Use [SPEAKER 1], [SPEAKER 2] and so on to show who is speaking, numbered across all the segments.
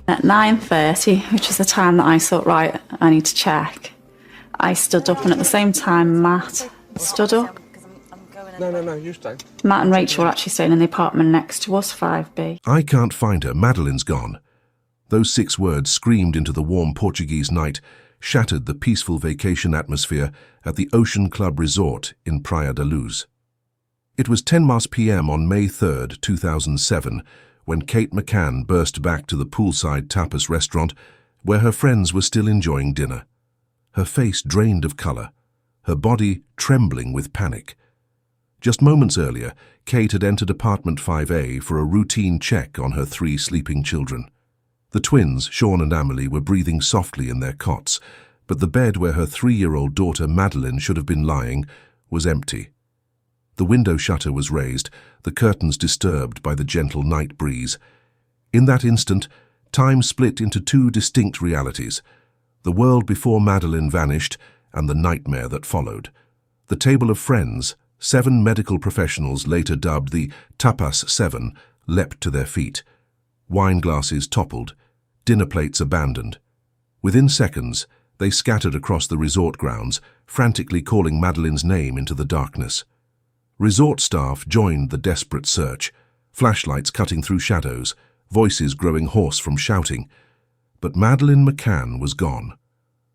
[SPEAKER 1] At 9:30, which is the time that I thought, right, I need to check, I stood up, and at the same time Matt stood up.
[SPEAKER 2] No, you stay.
[SPEAKER 1] Matt and Rachel were actually staying in the apartment next to us, 5B.
[SPEAKER 3] I can't find her. Madeleine's gone. Those 6 words screamed into the warm Portuguese night shattered the peaceful vacation atmosphere at the Ocean Club Resort in Praia da Luz. It was 10 p.m. on May 3, 2007, when Kate McCann burst back to the poolside tapas restaurant where her friends were still enjoying dinner. Her face drained of color, her body trembling with panic. Just moments earlier, Kate had entered apartment 5A for a routine check on her 3 sleeping children. The twins, Sean and Amelie, were breathing softly in their cots, but the bed where her 3-year-old daughter Madeleine should have been lying was empty. The window shutter was raised, the curtains disturbed by the gentle night breeze. In that instant, time split into 2 distinct realities: the world before Madeleine vanished and the nightmare that followed. The table of friends, 7 medical professionals later dubbed the Tapas Seven, leapt to their feet. Wine glasses toppled, dinner plates abandoned. Within seconds, they scattered across the resort grounds, frantically calling Madeleine's name into the darkness. Resort staff joined the desperate search, flashlights cutting through shadows, voices growing hoarse from shouting. But Madeleine McCann was gone.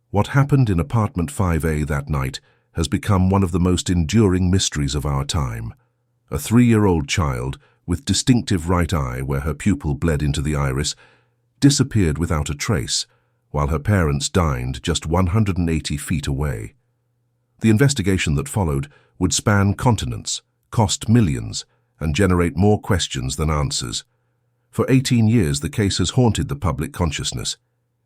[SPEAKER 3] What happened in apartment 5A that night has become one of the most enduring mysteries of our time. A 3-year-old child, with distinctive right eye where her pupil bled into the iris, disappeared without a trace, while her parents dined just 180 feet away. The investigation that followed would span continents, cost millions, and generate more questions than answers. For 18 years, the case has haunted the public consciousness.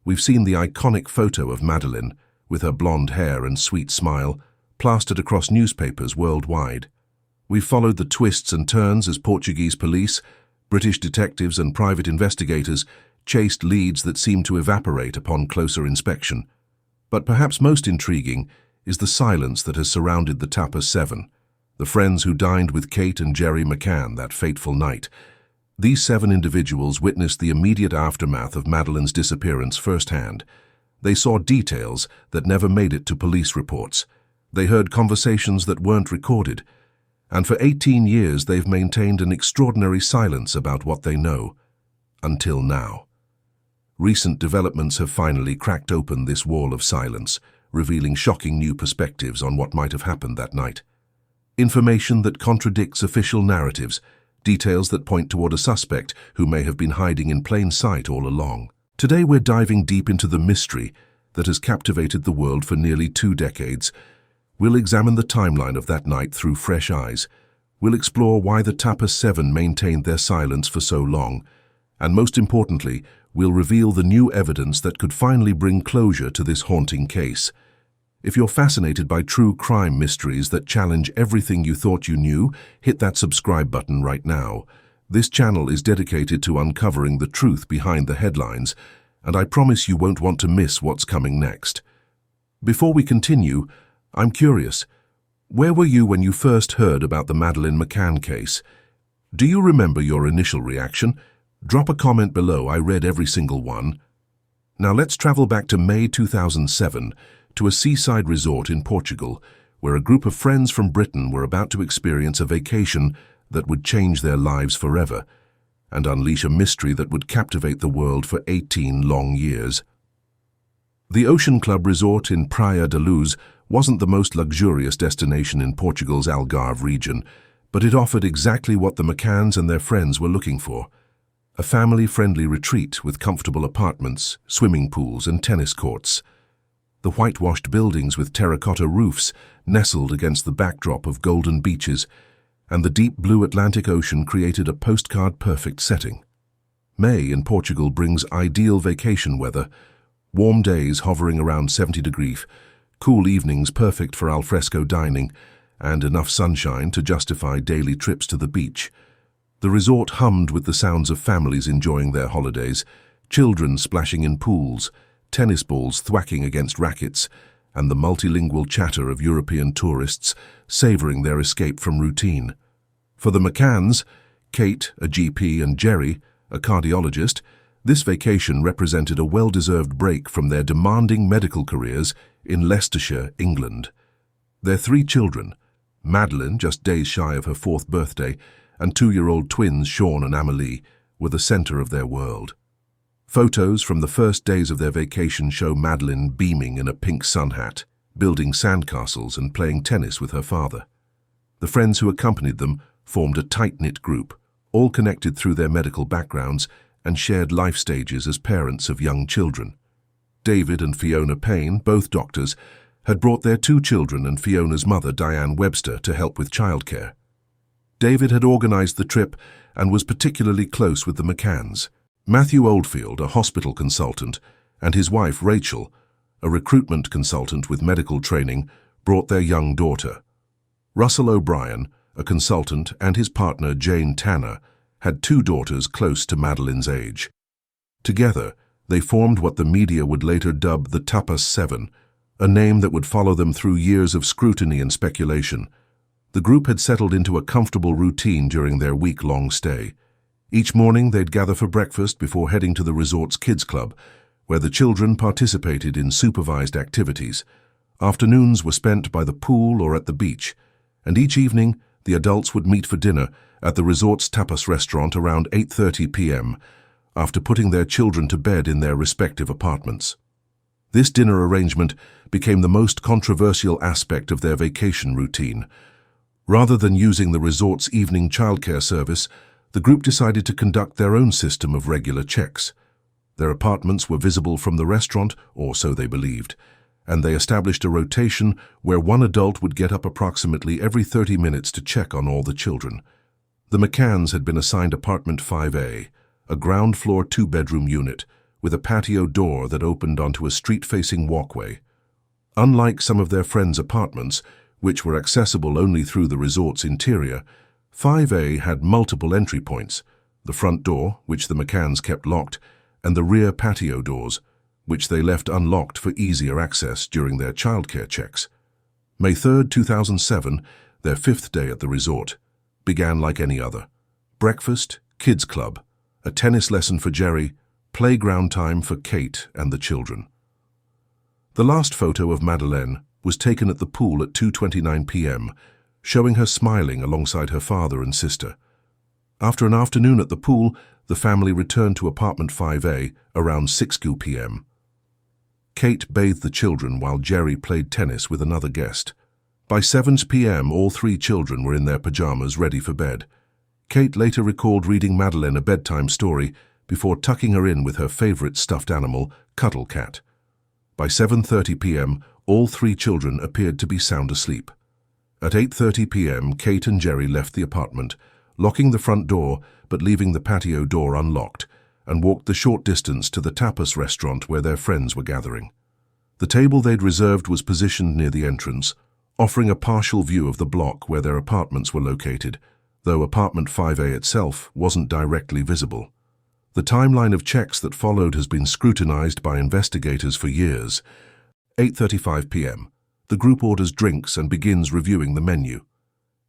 [SPEAKER 3] We've seen the iconic photo of Madeleine, with her blonde hair and sweet smile, plastered across newspapers worldwide. We've followed the twists and turns as Portuguese police, British detectives and private investigators chased leads that seemed to evaporate upon closer inspection. But perhaps most intriguing is the silence that has surrounded the Tapas Seven, the friends who dined with Kate and Jerry McCann that fateful night. These 7 individuals witnessed the immediate aftermath of Madeleine's disappearance firsthand. They saw details that never made it to police reports. They heard conversations that weren't recorded. And for 18 years they've maintained an extraordinary silence about what they know. Until now. Recent developments have finally cracked open this wall of silence, revealing shocking new perspectives on what might have happened that night. Information that contradicts official narratives, details that point toward a suspect who may have been hiding in plain sight all along. Today we're diving deep into the mystery that has captivated the world for nearly 2 decades. We'll examine the timeline of that night through fresh eyes. We'll explore why the Tapas Seven maintained their silence for so long. And most importantly, we'll reveal the new evidence that could finally bring closure to this haunting case. If you're fascinated by true crime mysteries that challenge everything you thought you knew, hit that subscribe button right now. This channel is dedicated to uncovering the truth behind the headlines, and I promise you won't want to miss what's coming next. Before we continue, I'm curious, where were you when you first heard about the Madeleine McCann case? Do you remember your initial reaction? Drop a comment below, I read every single one. Now let's travel back to May 2007 to a seaside resort in Portugal, where a group of friends from Britain were about to experience a vacation that would change their lives forever and unleash a mystery that would captivate the world for 18 long years. The Ocean Club Resort in Praia da Luz wasn't the most luxurious destination in Portugal's Algarve region, but it offered exactly what the McCanns and their friends were looking for: a family-friendly retreat with comfortable apartments, swimming pools and tennis courts. The whitewashed buildings with terracotta roofs nestled against the backdrop of golden beaches, and the deep blue Atlantic Ocean created a postcard-perfect setting. May in Portugal brings ideal vacation weather, warm days hovering around 70 degrees, cool evenings perfect for alfresco dining, and enough sunshine to justify daily trips to the beach. The resort hummed with the sounds of families enjoying their holidays, children splashing in pools, tennis balls thwacking against rackets, and the multilingual chatter of European tourists savoring their escape from routine. For the McCanns, Kate, a GP, and Jerry, a cardiologist, This vacation represented a well-deserved break from their demanding medical careers in Leicestershire, England. Their 3 children, Madeleine, just days shy of her 4th birthday, and 2-year-old twins Sean and Amelie, were the center of their world. Photos from the first days of their vacation show Madeleine beaming in a pink sun hat, building sandcastles and playing tennis with her father. The friends who accompanied them formed a tight-knit group, all connected through their medical backgrounds and shared life stages as parents of young children. David and Fiona Payne, both doctors, had brought their 2 children and Fiona's mother, Diane Webster, to help with childcare. David had organized the trip and was particularly close with the McCanns. Matthew Oldfield, a hospital consultant, and his wife Rachel, a recruitment consultant with medical training, brought their young daughter. Russell O'Brien, a consultant, and his partner Jane Tanner had 2 daughters close to Madeleine's age. Together, they formed what the media would later dub the Tapas Seven, a name that would follow them through years of scrutiny and speculation. The group had settled into a comfortable routine during their week-long stay. Each morning they'd gather for breakfast before heading to the resort's kids club, where the children participated in supervised activities. Afternoons were spent by the pool or at the beach, and each evening the adults would meet for dinner at the resort's tapas restaurant around 8:30 p.m., after putting their children to bed in their respective apartments. This dinner arrangement became the most controversial aspect of their vacation routine. Rather than using the resort's evening childcare service, the group decided to conduct their own system of regular checks. Their apartments were visible from the restaurant, or so they believed, and they established a rotation where one adult would get up approximately every 30 minutes to check on all the children. The McCanns had been assigned apartment 5A, a ground-floor 2-bedroom unit, with a patio door that opened onto a street-facing walkway. Unlike some of their friends' apartments, which were accessible only through the resort's interior, 5A had multiple entry points: the front door, which the McCanns kept locked, and the rear patio doors, which they left unlocked for easier access during their childcare checks. May 3, 2007, their 5th day at the resort, began like any other. Breakfast, kids club, a tennis lesson for Jerry, playground time for Kate and the children. The last photo of Madeleine was taken at the pool at 2:29 p.m., showing her smiling alongside her father and sister. After an afternoon at the pool, the family returned to apartment 5A around 6:00 p.m. Kate bathed the children while Jerry played tennis with another guest. By 7 p.m., all 3 children were in their pajamas ready for bed. Kate later recalled reading Madeleine a bedtime story before tucking her in with her favorite stuffed animal, Cuddle Cat. By 7:30 p.m., all 3 children appeared to be sound asleep. At 8:30 p.m., Kate and Jerry left the apartment, locking the front door but leaving the patio door unlocked, and walked the short distance to the tapas restaurant where their friends were gathering. The table they'd reserved was positioned near the entrance, offering a partial view of the block where their apartments were located, though apartment 5A itself wasn't directly visible. The timeline of checks that followed has been scrutinized by investigators for years. 8:35 p.m. The group orders drinks and begins reviewing the menu.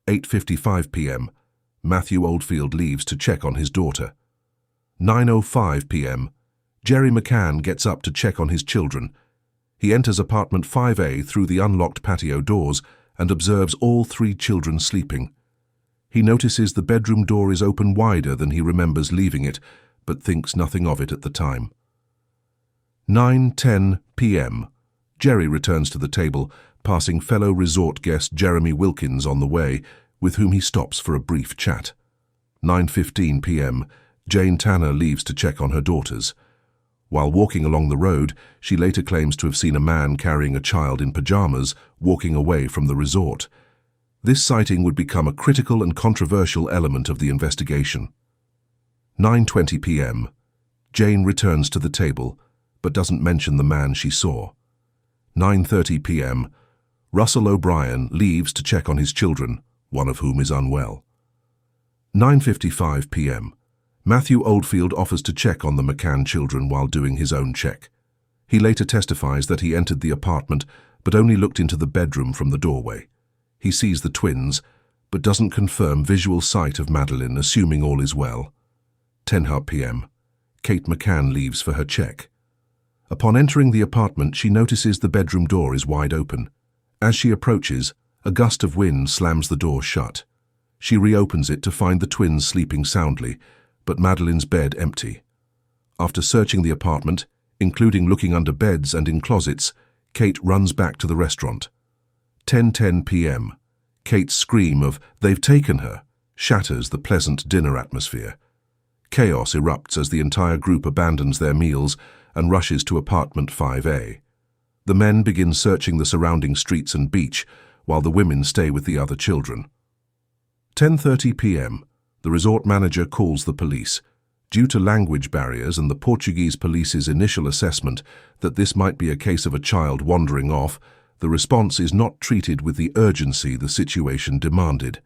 [SPEAKER 3] 8:55 p.m. Matthew Oldfield leaves to check on his daughter. 9:05 p.m. Jerry McCann gets up to check on his children. He enters apartment 5A through the unlocked patio doors and observes all 3 children sleeping. He notices the bedroom door is open wider than he remembers leaving it, but thinks nothing of it at the time. 9:10 p.m. Jerry returns to the table, passing fellow resort guest Jeremy Wilkins on the way, with whom he stops for a brief chat. 9:15 p.m. Jane Tanner leaves to check on her daughters. While walking along the road, she later claims to have seen a man carrying a child in pajamas walking away from the resort. This sighting would become a critical and controversial element of the investigation. 9:20 p.m. Jane returns to the table, but doesn't mention the man she saw. 9:30 p.m. Russell O'Brien leaves to check on his children, one of whom is unwell. 9:55 p.m. Matthew Oldfield offers to check on the McCann children while doing his own check. He later testifies that he entered the apartment but only looked into the bedroom from the doorway. He sees the twins, but doesn't confirm visual sight of Madeleine, assuming all is well. 10 p.m. Kate McCann leaves for her check. Upon entering the apartment, she notices the bedroom door is wide open. As she approaches, a gust of wind slams the door shut. She reopens it to find the twins sleeping soundly, but Madeleine's bed empty. After searching the apartment, including looking under beds and in closets, Kate runs back to the restaurant. 10:10 p.m. Kate's scream of "they've taken her" shatters the pleasant dinner atmosphere. Chaos erupts as the entire group abandons their meals and rushes to apartment 5A. The men begin searching the surrounding streets and beach, while the women stay with the other children. 10:30 p.m. The resort manager calls the police. Due to language barriers and the Portuguese police's initial assessment that this might be a case of a child wandering off, the response is not treated with the urgency the situation demanded.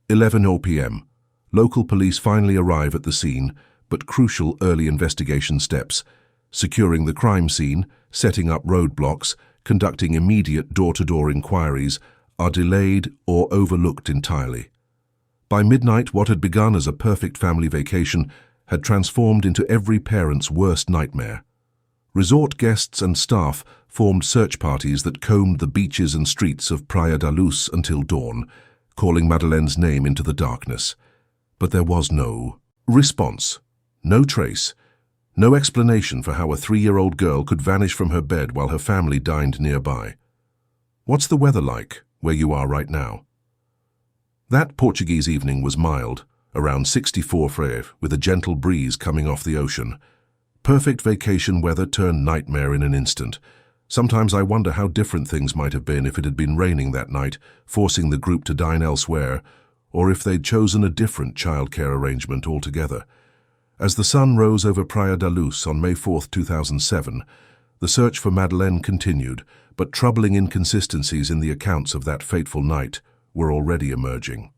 [SPEAKER 3] 11:00 p.m. Local police finally arrive at the scene, but crucial early investigation steps, securing the crime scene, setting up roadblocks, conducting immediate door-to-door inquiries, are delayed or overlooked entirely. By midnight, what had begun as a perfect family vacation had transformed into every parent's worst nightmare. Resort guests and staff formed search parties that combed the beaches and streets of Praia da Luz until dawn, calling Madeleine's name into the darkness. But there was no response, no trace, no explanation for how a 3-year-old girl could vanish from her bed while her family dined nearby. What's the weather like where you are right now? That Portuguese evening was mild, around 64 degrees, with a gentle breeze coming off the ocean. Perfect vacation weather turned nightmare in an instant. Sometimes I wonder how different things might have been if it had been raining that night, forcing the group to dine elsewhere, or if they'd chosen a different childcare arrangement altogether. As the sun rose over Praia da Luz on May 4, 2007, the search for Madeleine continued, but troubling inconsistencies in the accounts of that fateful night were already emerging.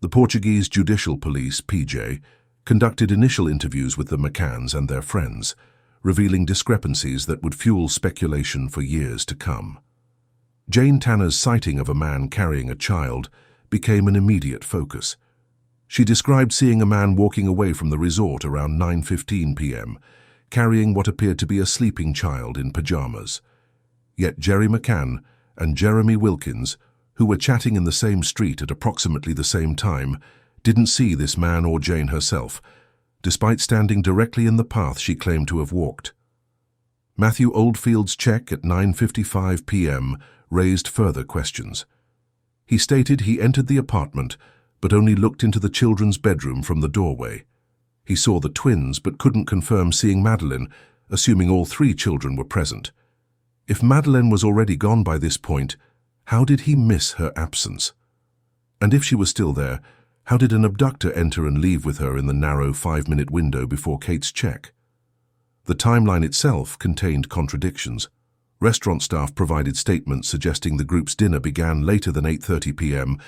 [SPEAKER 3] The Portuguese Judicial Police, PJ, conducted initial interviews with the McCanns and their friends, revealing discrepancies that would fuel speculation for years to come. Jane Tanner's sighting of a man carrying a child became an immediate focus. She described seeing a man walking away from the resort around 9:15 p.m., carrying what appeared to be a sleeping child in pajamas. Yet Jerry McCann and Jeremy Wilkins, who were chatting in the same street at approximately the same time, didn't see this man or Jane herself, despite standing directly in the path she claimed to have walked. Matthew Oldfield's check at 9:55 p.m. raised further questions. He stated he entered the apartment, but only looked into the children's bedroom from the doorway. He saw the twins, but couldn't confirm seeing Madeleine, assuming all 3 children were present. If Madeleine was already gone by this point, how did he miss her absence? And if she was still there, how did an abductor enter and leave with her in the narrow 5-minute window before Kate's check? The timeline itself contained contradictions. Restaurant staff provided statements suggesting the group's dinner began later than 8:30 p.m.,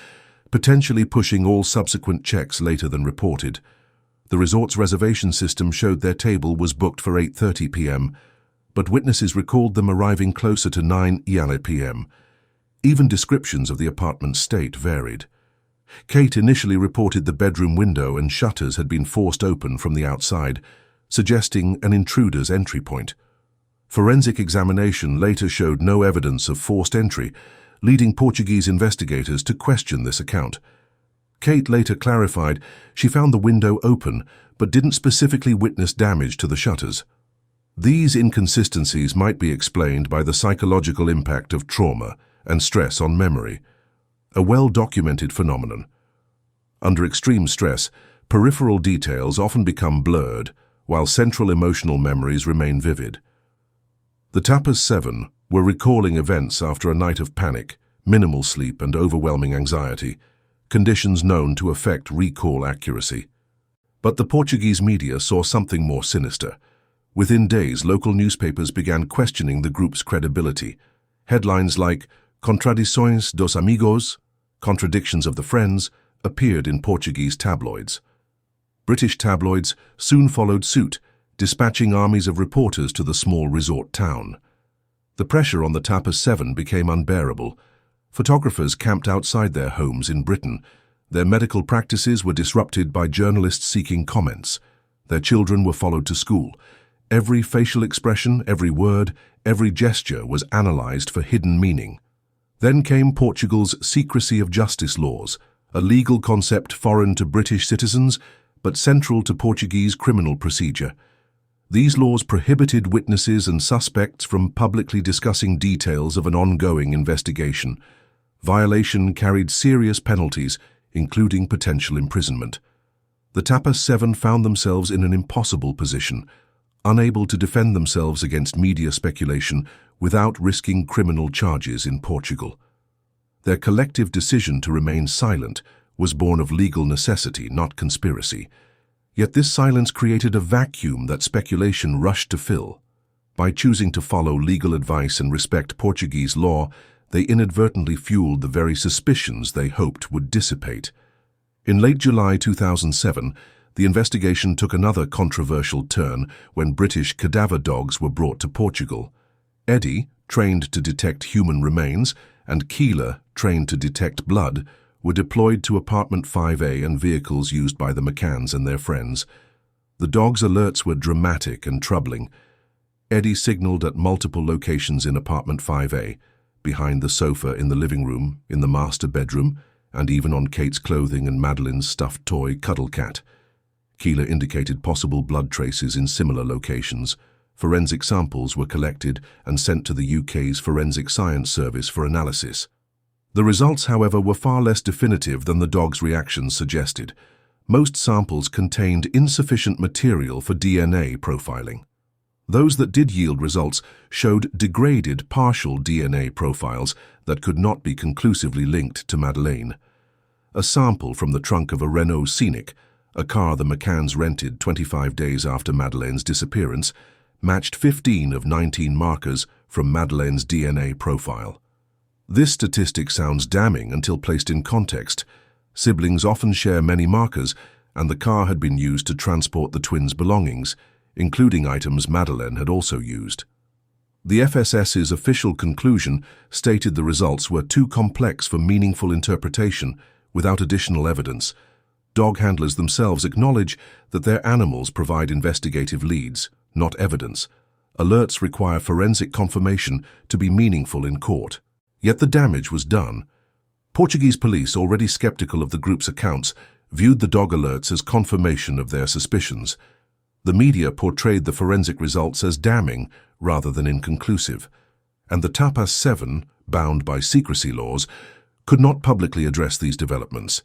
[SPEAKER 3] potentially pushing all subsequent checks later than reported. The resort's reservation system showed their table was booked for 8:30 p.m., but witnesses recalled them arriving closer to 9 p.m. Even descriptions of the apartment's state varied. Kate initially reported the bedroom window and shutters had been forced open from the outside, suggesting an intruder's entry point. Forensic examination later showed no evidence of forced entry, leading Portuguese investigators to question this account. Kate later clarified she found the window open, but didn't specifically witness damage to the shutters. These inconsistencies might be explained by the psychological impact of trauma and stress on memory, a well-documented phenomenon. Under extreme stress, peripheral details often become blurred, while central emotional memories remain vivid. The Tapas Seven were recalling events after a night of panic, minimal sleep, and overwhelming anxiety, conditions known to affect recall accuracy. But the Portuguese media saw something more sinister. Within days, local newspapers began questioning the group's credibility. Headlines like Contradictions dos Amigos, Contradictions of the Friends, appeared in Portuguese tabloids. British tabloids soon followed suit, dispatching armies of reporters to the small resort town. The pressure on the Tapas Seven became unbearable. Photographers camped outside their homes in Britain. Their medical practices were disrupted by journalists seeking comments. Their children were followed to school. Every facial expression, every word, every gesture was analysed for hidden meaning. Then came Portugal's secrecy of justice laws, a legal concept foreign to British citizens, but central to Portuguese criminal procedure. These laws prohibited witnesses and suspects from publicly discussing details of an ongoing investigation. Violation carried serious penalties, including potential imprisonment. The Tapas Seven found themselves in an impossible position, unable to defend themselves against media speculation without risking criminal charges in Portugal. Their collective decision to remain silent was born of legal necessity, not conspiracy. Yet this silence created a vacuum that speculation rushed to fill. By choosing to follow legal advice and respect Portuguese law, they inadvertently fueled the very suspicions they hoped would dissipate. In late July 2007, the investigation took another controversial turn when British cadaver dogs were brought to Portugal. Eddie, trained to detect human remains, and Keela, trained to detect blood, were deployed to Apartment 5A and vehicles used by the McCanns and their friends. The dogs' alerts were dramatic and troubling. Eddie signaled at multiple locations in Apartment 5A, behind the sofa in the living room, in the master bedroom, and even on Kate's clothing and Madeleine's stuffed toy Cuddle Cat. Keela indicated possible blood traces in similar locations. Forensic samples were collected and sent to the UK's Forensic Science Service for analysis. The results, however, were far less definitive than the dog's reactions suggested. Most samples contained insufficient material for DNA profiling. Those that did yield results showed degraded partial DNA profiles that could not be conclusively linked to Madeleine. A sample from the trunk of a Renault Scenic, a car the McCanns rented 25 days after Madeleine's disappearance, matched 15 of 19 markers from Madeleine's DNA profile. This statistic sounds damning until placed in context. Siblings often share many markers, and the car had been used to transport the twins' belongings, including items Madeleine had also used. The FSS's official conclusion stated the results were too complex for meaningful interpretation without additional evidence. Dog handlers themselves acknowledge that their animals provide investigative leads, not evidence. Alerts require forensic confirmation to be meaningful in court. Yet the damage was done. Portuguese police, already skeptical of the group's accounts, viewed the dog alerts as confirmation of their suspicions. The media portrayed the forensic results as damning rather than inconclusive, and the Tapas Seven, bound by secrecy laws, could not publicly address these developments.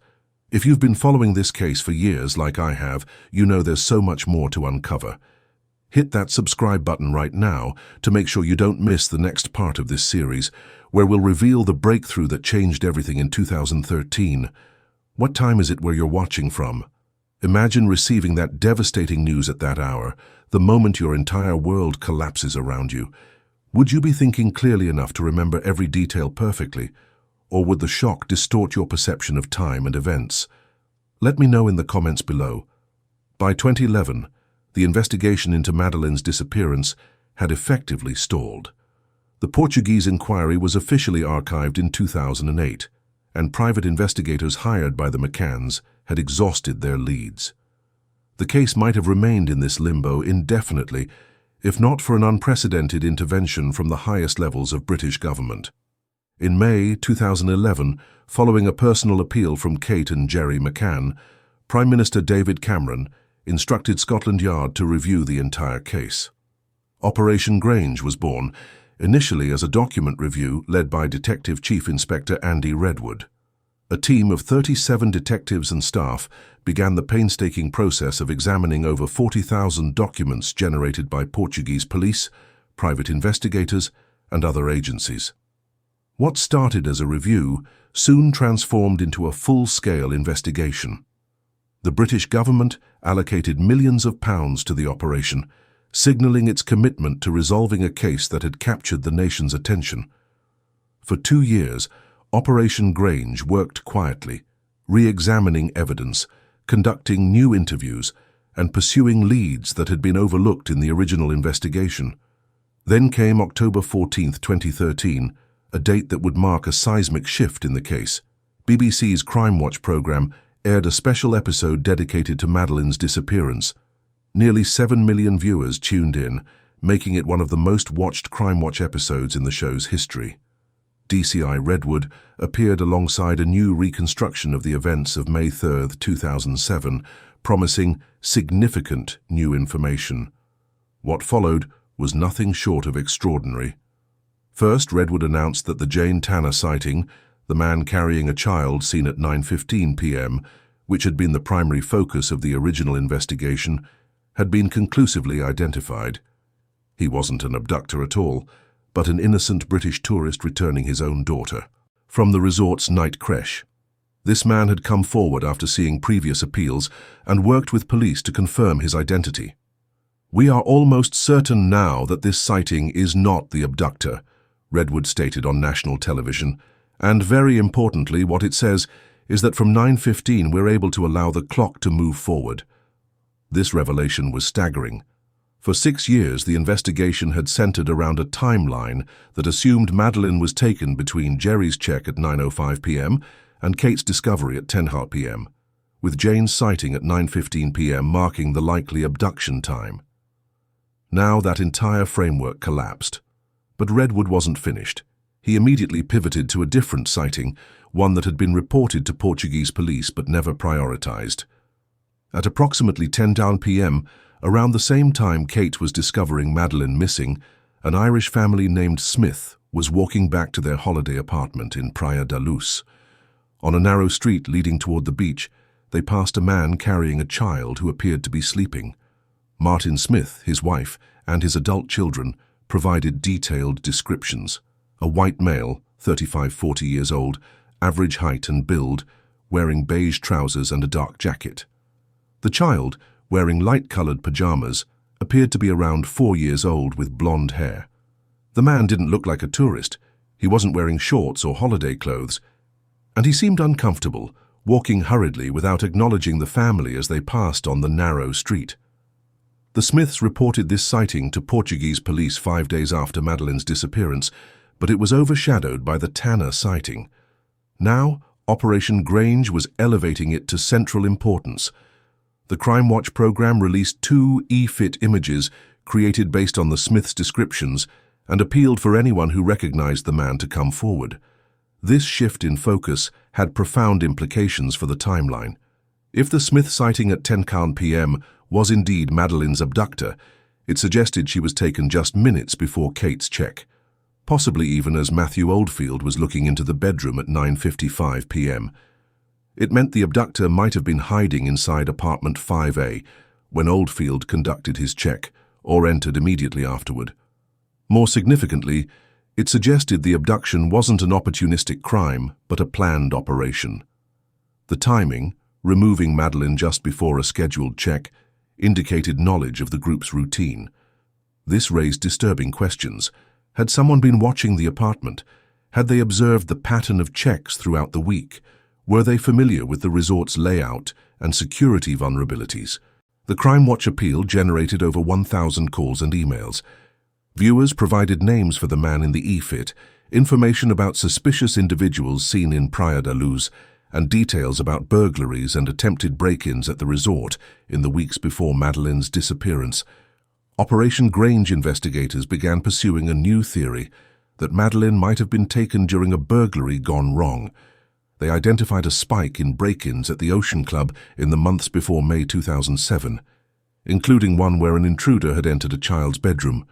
[SPEAKER 3] If you've been following this case for years like I have, you know there's so much more to uncover. Hit that subscribe button right now to make sure you don't miss the next part of this series, where we'll reveal the breakthrough that changed everything in 2013. What time is it where you're watching from? Imagine receiving that devastating news at that hour, the moment your entire world collapses around you. Would you be thinking clearly enough to remember every detail perfectly, or would the shock distort your perception of time and events? Let me know in the comments below. By 2011, the investigation into Madeleine's disappearance had effectively stalled. The Portuguese inquiry was officially archived in 2008, and private investigators hired by the McCanns had exhausted their leads. The case might have remained in this limbo indefinitely, if not for an unprecedented intervention from the highest levels of British government. In May 2011, following a personal appeal from Kate and Gerry McCann, Prime Minister David Cameron instructed Scotland Yard to review the entire case. Operation Grange was born, initially as a document review led by Detective Chief Inspector Andy Redwood. A team of 37 detectives and staff began the painstaking process of examining over 40,000 documents generated by Portuguese police, private investigators, and other agencies. What started as a review soon transformed into a full-scale investigation. The British government allocated millions of pounds to the operation, signalling its commitment to resolving a case that had captured the nation's attention. For 2 years, Operation Grange worked quietly, re-examining evidence, conducting new interviews, and pursuing leads that had been overlooked in the original investigation. Then came October 14, 2013, a date that would mark a seismic shift in the case. BBC's Crime Watch programme aired a special episode dedicated to Madeleine's disappearance. Nearly 7 million viewers tuned in, making it one of the most watched Crime Watch episodes in the show's history. DCI Redwood appeared alongside a new reconstruction of the events of May 3, 2007, promising significant new information. What followed was nothing short of extraordinary. First, Redwood announced that the Jane Tanner sighting, the man carrying a child seen at 9:15 p.m., which had been the primary focus of the original investigation, had been conclusively identified. He wasn't an abductor at all, but an innocent British tourist returning his own daughter from the resort's night creche. This man had come forward after seeing previous appeals and worked with police to confirm his identity. "We are almost certain now that this sighting is not the abductor," Redwood stated on national television, and very importantly, what it says is that from 9:15 we're able to allow the clock to move forward. This revelation was staggering. For 6 years, the investigation had centered around a timeline that assumed Madeleine was taken between Jerry's check at 9:05 p.m. and Kate's discovery at 10:00 p.m., with Jane's sighting at 9:15 p.m. marking the likely abduction time. Now that entire framework collapsed. But Redwood wasn't finished. He immediately pivoted to a different sighting, one that had been reported to Portuguese police but never prioritized. At approximately 10:00 p.m., around the same time Kate was discovering Madeleine missing, an Irish family named Smith was walking back to their holiday apartment in Praia da Luz. On a narrow street leading toward the beach, they passed a man carrying a child who appeared to be sleeping. Martin Smith, his wife, and his adult children provided detailed descriptions. A white male, 35-40 years old, average height and build, wearing beige trousers and a dark jacket. The child, wearing light-colored pajamas, appeared to be around 4 years old with blonde hair. The man didn't look like a tourist. He wasn't wearing shorts or holiday clothes, and he seemed uncomfortable, walking hurriedly without acknowledging the family as they passed on the narrow street. The Smiths reported this sighting to Portuguese police 5 days after Madeleine's disappearance, but it was overshadowed by the Tanner sighting. Now, Operation Grange was elevating it to central importance. The Crime Watch program released 2 e-fit images created based on the Smiths' descriptions and appealed for anyone who recognized the man to come forward. This shift in focus had profound implications for the timeline. If the Smith sighting at 10:00 p.m. was indeed Madeleine's abductor, it suggested she was taken just minutes before Kate's check, possibly even as Matthew Oldfield was looking into the bedroom at 9:55 p.m. It meant the abductor might have been hiding inside apartment 5A when Oldfield conducted his check or entered immediately afterward. More significantly, it suggested the abduction wasn't an opportunistic crime, but a planned operation. The timing, removing Madeleine just before a scheduled check, indicated knowledge of the group's routine. This raised disturbing questions. Had someone been watching the apartment? Had they observed the pattern of checks throughout the week? Were they familiar with the resort's layout and security vulnerabilities? The Crime Watch appeal generated over 1,000 calls and emails. Viewers provided names for the man in the e-fit, information about suspicious individuals seen in Praia da Luz, and details about burglaries and attempted break-ins at the resort in the weeks before Madeleine's disappearance. Operation Grange investigators began pursuing a new theory that Madeleine might have been taken during a burglary gone wrong. They identified a spike in break-ins at the Ocean Club in the months before May 2007, including one where an intruder had entered a child's bedroom.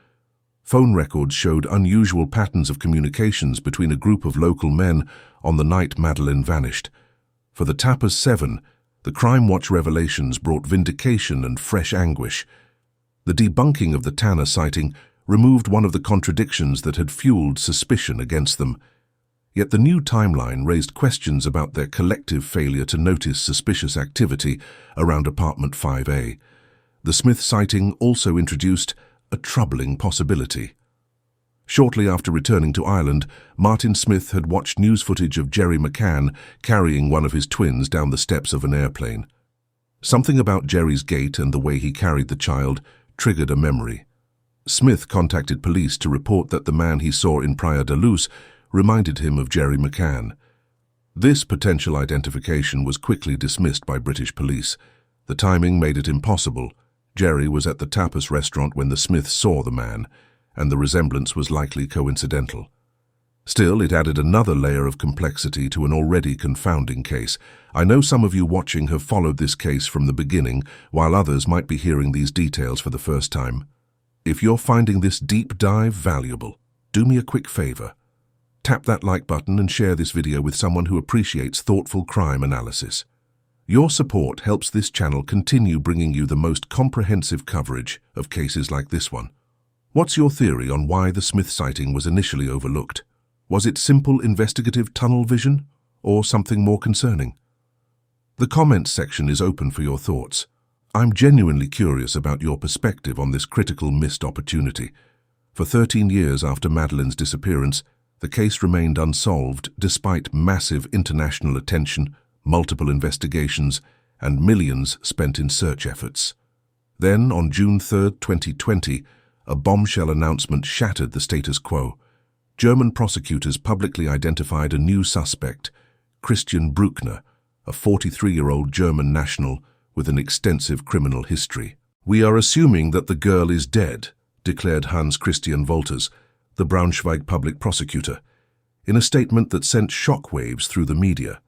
[SPEAKER 3] Phone records showed unusual patterns of communications between a group of local men on the night Madeleine vanished. For the Tapas Seven, the Crime Watch revelations brought vindication and fresh anguish. The debunking of the Tanner sighting removed one of the contradictions that had fueled suspicion against them. Yet the new timeline raised questions about their collective failure to notice suspicious activity around apartment 5A. The Smith sighting also introduced a troubling possibility. Shortly after returning to Ireland, Martin Smith had watched news footage of Jerry McCann carrying one of his twins down the steps of an airplane. Something about Jerry's gait and the way he carried the child triggered a memory. Smith contacted police to report that the man he saw in Praia da Luz reminded him of Jerry McCann. This potential identification was quickly dismissed by British police. The timing made it impossible, Jerry was at the Tapas restaurant when the Smiths saw the man, and the resemblance was likely coincidental. Still, it added another layer of complexity to an already confounding case. I know some of you watching have followed this case from the beginning, while others might be hearing these details for the first time. If you're finding this deep dive valuable, do me a quick favor. Tap that like button and share this video with someone who appreciates thoughtful crime analysis. Your support helps this channel continue bringing you the most comprehensive coverage of cases like this one. What's your theory on why the Smith sighting was initially overlooked? Was it simple investigative tunnel vision, or something more concerning? The comments section is open for your thoughts. I'm genuinely curious about your perspective on this critical missed opportunity. For 13 years after Madeleine's disappearance, the case remained unsolved despite massive international attention, multiple investigations, and millions spent in search efforts. Then, on June 3, 2020, a bombshell announcement shattered the status quo. German prosecutors publicly identified a new suspect, Christian Brueckner, a 43-year-old German national with an extensive criminal history. "We are assuming that the girl is dead," declared Hans Christian Wolters, the Braunschweig public prosecutor, in a statement that sent shockwaves through the media.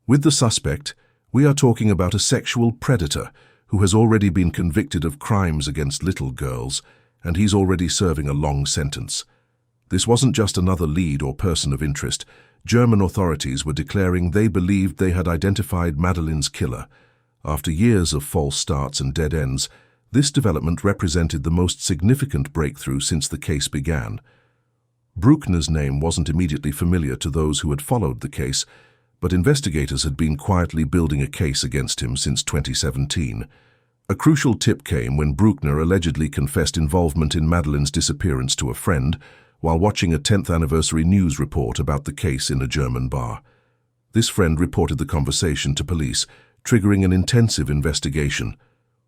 [SPEAKER 3] With the suspect, we are talking about a sexual predator who has already been convicted of crimes against little girls, and he's already serving a long sentence. This wasn't just another lead or person of interest. German authorities were declaring they believed they had identified Madeleine's killer. After years of false starts and dead ends, this development represented the most significant breakthrough since the case began. Brueckner's name wasn't immediately familiar to those who had followed the case, but investigators had been quietly building a case against him since 2017. A crucial tip came when Brookner allegedly confessed involvement in Madeleine's disappearance to a friend while watching a 10th anniversary news report about the case in a German bar. This friend reported the conversation to police, triggering an intensive investigation.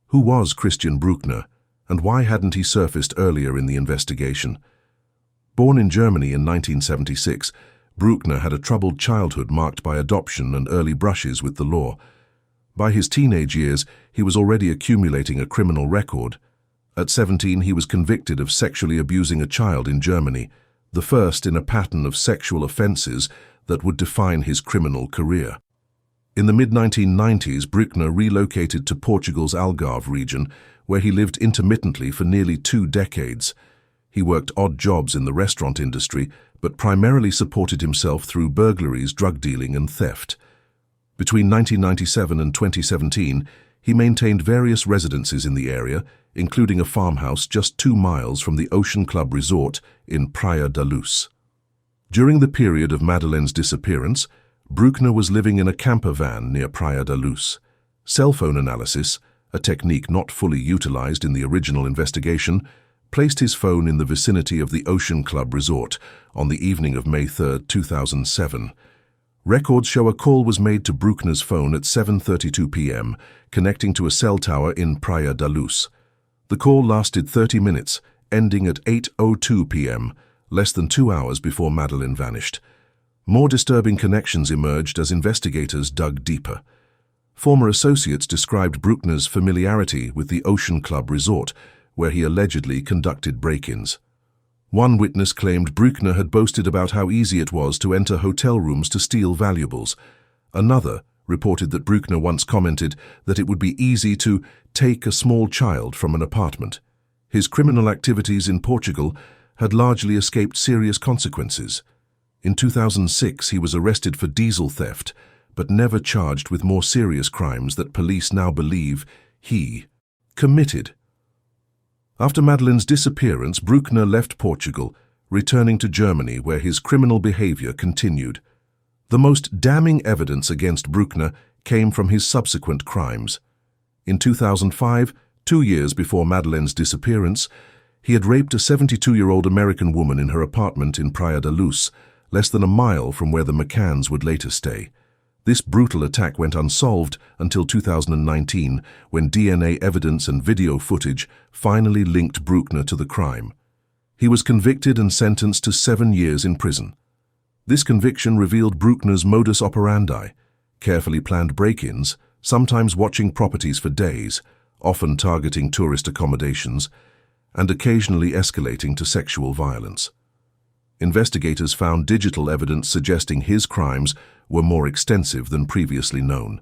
[SPEAKER 3] Who was Christian Brueckner, and why hadn't he surfaced earlier in the investigation? Born in Germany in 1976, Brueckner had a troubled childhood marked by adoption and early brushes with the law. By his teenage years, he was already accumulating a criminal record. At 17, he was convicted of sexually abusing a child in Germany, the first in a pattern of sexual offenses that would define his criminal career. In the mid-1990s, Brueckner relocated to Portugal's Algarve region, where he lived intermittently for nearly 2 decades. He worked odd jobs in the restaurant industry, but primarily supported himself through burglaries, drug dealing, and theft. Between 1997 and 2017, he maintained various residences in the area, including a farmhouse just 2 miles from the Ocean Club Resort in Praia da Luz. During the period of Madeleine's disappearance, Brueckner was living in a camper van near Praia da Luz. Cell phone analysis, a technique not fully utilized in the original investigation, placed his phone in the vicinity of the Ocean Club Resort on the evening of May 3, 2007. Records show a call was made to Brueckner's phone at 7:32 p.m., connecting to a cell tower in Praia da Luz. The call lasted 30 minutes, ending at 8:02 p.m., less than 2 hours before Madeleine vanished. More disturbing connections emerged as investigators dug deeper. Former associates described Brueckner's familiarity with the Ocean Club Resort, where he allegedly conducted break-ins. One witness claimed Brueckner had boasted about how easy it was to enter hotel rooms to steal valuables. Another reported that Brueckner once commented that it would be easy to take a small child from an apartment. His criminal activities in Portugal had largely escaped serious consequences. In 2006, he was arrested for diesel theft, but never charged with more serious crimes that police now believe he committed. After Madeleine's disappearance, Brueckner left Portugal, returning to Germany where his criminal behavior continued. The most damning evidence against Brueckner came from his subsequent crimes. In 2005, 2 years before Madeleine's disappearance, he had raped a 72-year-old American woman in her apartment in Praia da Luz, less than a mile from where the McCanns would later stay. This brutal attack went unsolved until 2019, when DNA evidence and video footage finally linked Brueckner to the crime. He was convicted and sentenced to 7 years in prison. This conviction revealed Brueckner's modus operandi: carefully planned break-ins, sometimes watching properties for days, often targeting tourist accommodations, and occasionally escalating to sexual violence. Investigators found digital evidence suggesting his crimes were more extensive than previously known.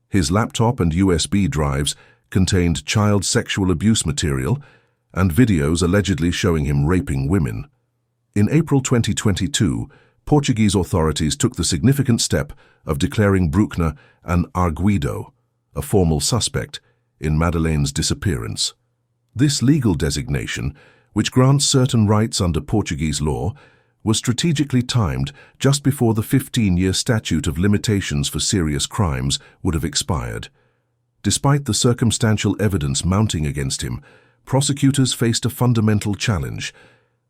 [SPEAKER 3] His laptop and USB drives contained child sexual abuse material and videos allegedly showing him raping women. In April 2022, Portuguese authorities took the significant step of declaring Bruckner an arguido, a formal suspect, in Madeleine's disappearance. This legal designation, which grants certain rights under Portuguese law, was strategically timed just before the 15-year statute of limitations for serious crimes would have expired. Despite the circumstantial evidence mounting against him, prosecutors faced a fundamental challenge.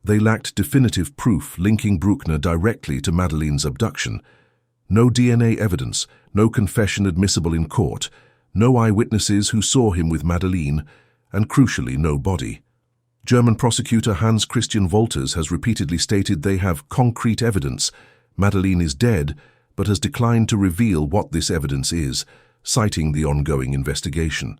[SPEAKER 3] They lacked definitive proof linking Bruckner directly to Madeleine's abduction. No DNA evidence, no confession admissible in court, no eyewitnesses who saw him with Madeleine, and crucially no body. German prosecutor Hans Christian Wolters has repeatedly stated they have concrete evidence. Madeleine is dead, but has declined to reveal what this evidence is, citing the ongoing investigation.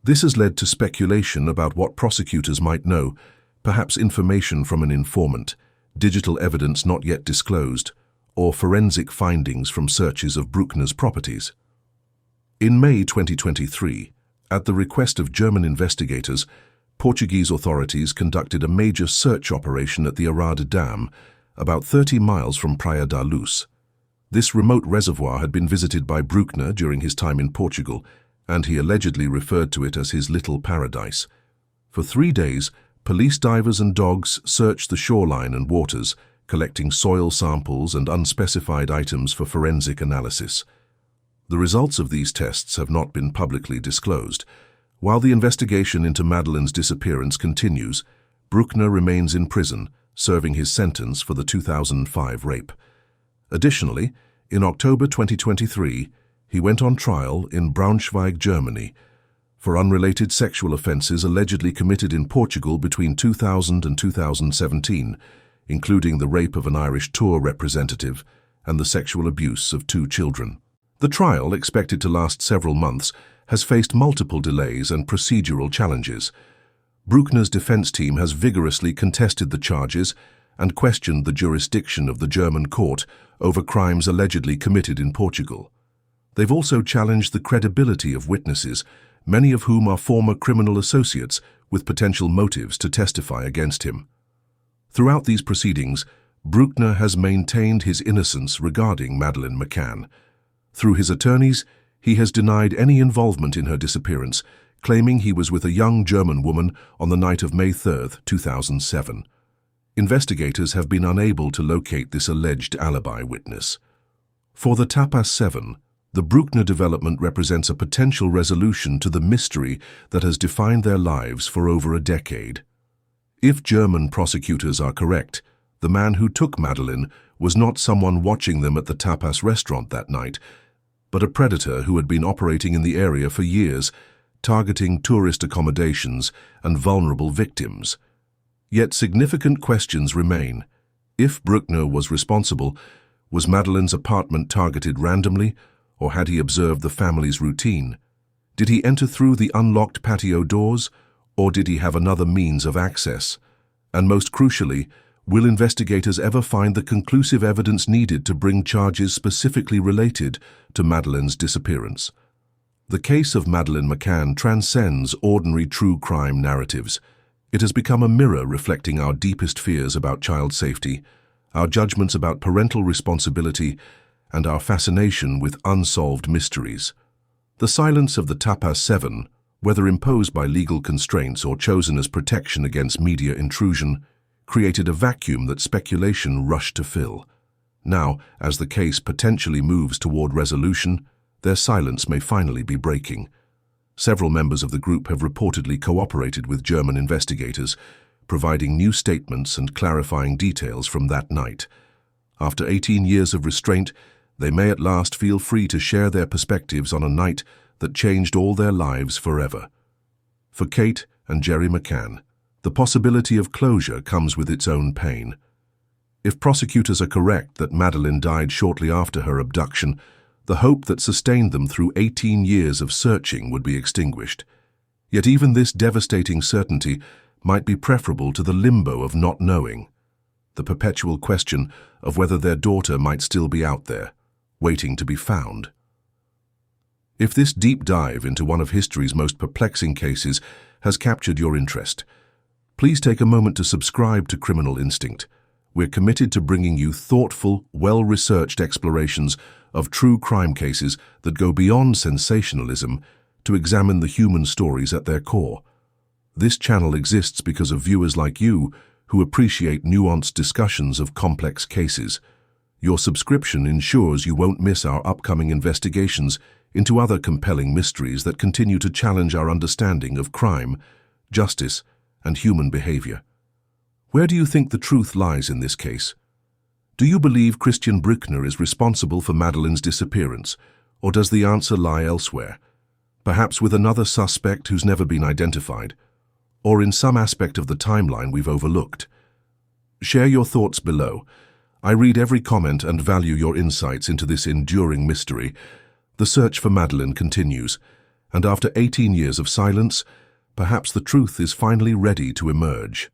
[SPEAKER 3] This has led to speculation about what prosecutors might know, perhaps information from an informant, digital evidence not yet disclosed, or forensic findings from searches of Bruckner's properties. In May 2023, at the request of German investigators, Portuguese authorities conducted a major search operation at the Arada Dam, about 30 miles from Praia da Luz. This remote reservoir had been visited by Brookner during his time in Portugal, and he allegedly referred to it as his little paradise. For 3 days, police divers and dogs searched the shoreline and waters, collecting soil samples and unspecified items for forensic analysis. The results of these tests have not been publicly disclosed. While the investigation into Madeleine's disappearance continues, Bruckner remains in prison, serving his sentence for the 2005 rape. Additionally, in October 2023, he went on trial in Braunschweig, Germany, for unrelated sexual offences allegedly committed in Portugal between 2000 and 2017, including the rape of an Irish tour representative and the sexual abuse of 2 children. The trial, expected to last several months, has faced multiple delays and procedural challenges. Bruckner's defense team has vigorously contested the charges and questioned the jurisdiction of the German court over crimes allegedly committed in Portugal. They've also challenged the credibility of witnesses, many of whom are former criminal associates with potential motives to testify against him. Throughout these proceedings, Bruckner has maintained his innocence regarding Madeleine McCann. Through his attorneys, he has denied any involvement in her disappearance, claiming he was with a young German woman on the night of May 3, 2007. Investigators have been unable to locate this alleged alibi witness. For the Tapas Seven, the Brookner development represents a potential resolution to the mystery that has defined their lives for over a decade. If German prosecutors are correct, the man who took Madeleine was not someone watching them at the tapas restaurant that night, but a predator who had been operating in the area for years, targeting tourist accommodations and vulnerable victims. Yet significant questions remain. If Bruckner was responsible, was Madeleine's apartment targeted randomly, or had he observed the family's routine? Did he enter through the unlocked patio doors, or did he have another means of access? And most crucially, will investigators ever find the conclusive evidence needed to bring charges specifically related to Madeleine's disappearance? The case of Madeleine McCann transcends ordinary true crime narratives. It has become a mirror reflecting our deepest fears about child safety, our judgments about parental responsibility, and our fascination with unsolved mysteries. The silence of the Tapas Seven, whether imposed by legal constraints or chosen as protection against media intrusion, created a vacuum that speculation rushed to fill. Now, as the case potentially moves toward resolution, their silence may finally be breaking. Several members of the group have reportedly cooperated with German investigators, providing new statements and clarifying details from that night. After 18 years of restraint, they may at last feel free to share their perspectives on a night that changed all their lives forever. For Kate and Jerry McCann, the possibility of closure comes with its own pain. If prosecutors are correct that Madeleine died shortly after her abduction, the hope that sustained them through 18 years of searching would be extinguished. Yet even this devastating certainty might be preferable to the limbo of not knowing, the perpetual question of whether their daughter might still be out there, waiting to be found. If this deep dive into one of history's most perplexing cases has captured your interest, please take a moment to subscribe to Criminal Instinct. We're committed to bringing you thoughtful, well-researched explorations of true crime cases that go beyond sensationalism to examine the human stories at their core. This channel exists because of viewers like you who appreciate nuanced discussions of complex cases. Your subscription ensures you won't miss our upcoming investigations into other compelling mysteries that continue to challenge our understanding of crime, justice, and human behavior. Where do you think the truth lies in this case? Do you believe Christian Brueckner is responsible for Madeleine's disappearance, or does the answer lie elsewhere? Perhaps with another suspect who's never been identified, or in some aspect of the timeline we've overlooked? Share your thoughts below. I read every comment and value your insights into this enduring mystery. The search for Madeleine continues, and after 18 years of silence, perhaps the truth is finally ready to emerge.